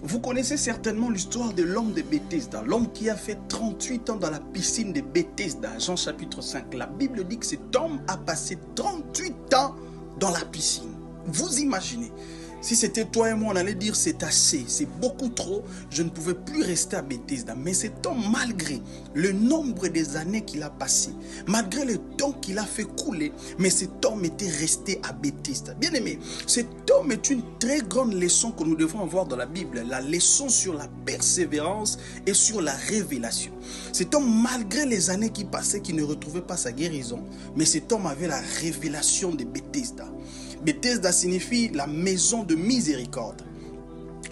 Vous connaissez certainement l'histoire de l'homme de Bethesda, l'homme qui a fait 38 ans dans la piscine de Bethesda, Jean chapitre 5. La Bible dit que cet homme a passé 38 ans dans la piscine. Vous imaginez, si c'était toi et moi, on allait dire c'est assez, c'est beaucoup trop, je ne pouvais plus rester à Bethesda. Mais cet homme, malgré le nombre des années qu'il a passé, malgré le temps qu'il a fait couler, mais cet homme était resté à Bethesda. Bien aimé, cet homme est une très grande leçon que nous devons avoir dans la Bible, la leçon sur la persévérance et sur la révélation. Cet homme, malgré les années qui passaient, qui ne retrouvait pas sa guérison, mais cet homme avait la révélation de Bethesda. Bethesda signifie la maison de miséricorde.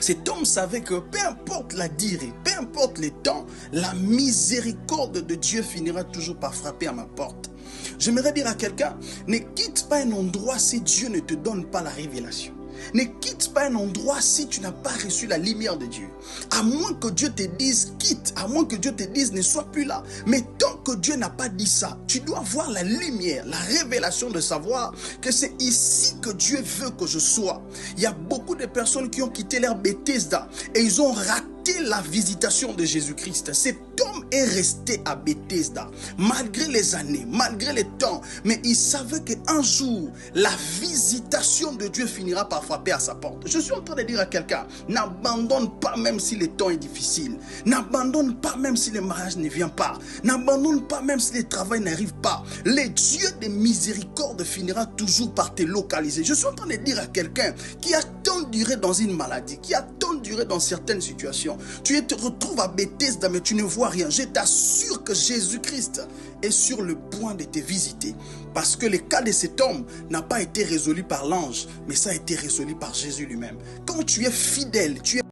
Cet homme savait que peu importe la durée, peu importe les temps, la miséricorde de Dieu finira toujours par frapper à ma porte. J'aimerais dire à quelqu'un, ne quitte pas un endroit si Dieu ne te donne pas la révélation. Ne quitte pas un endroit si tu n'as pas reçu la lumière de Dieu. À moins que Dieu te dise quitte, à moins que Dieu te dise ne sois plus là. Mais tant que Dieu n'a pas dit ça, tu dois avoir la lumière, la révélation de savoir que c'est ici que Dieu veut que je sois. Il y a beaucoup de personnes qui ont quitté leur Bethesda et ils ont raté la visitation de Jésus-Christ. Cet homme est resté à Bethesda malgré les années, malgré les temps, mais il savait qu'un jour la visitation de Dieu finira par frapper à sa porte. Je suis en train de dire à quelqu'un, n'abandonne pas même si le temps est difficile, n'abandonne pas même si le mariage ne vient pas, n'abandonne pas même si le travail n'arrive pas. Le Dieu de miséricorde finira toujours par te localiser. Je suis en train de dire à quelqu'un qui a tant duré dans une maladie, qui a tant duré dans certaines situations, tu te retrouves à Bethesda mais tu ne vois rien. Je t'assure que Jésus-Christ est sur le point de te visiter. Parce que le cas de cet homme n'a pas été résolu par l'ange, mais ça a été résolu par Jésus lui-même. Quand tu es fidèle, tu es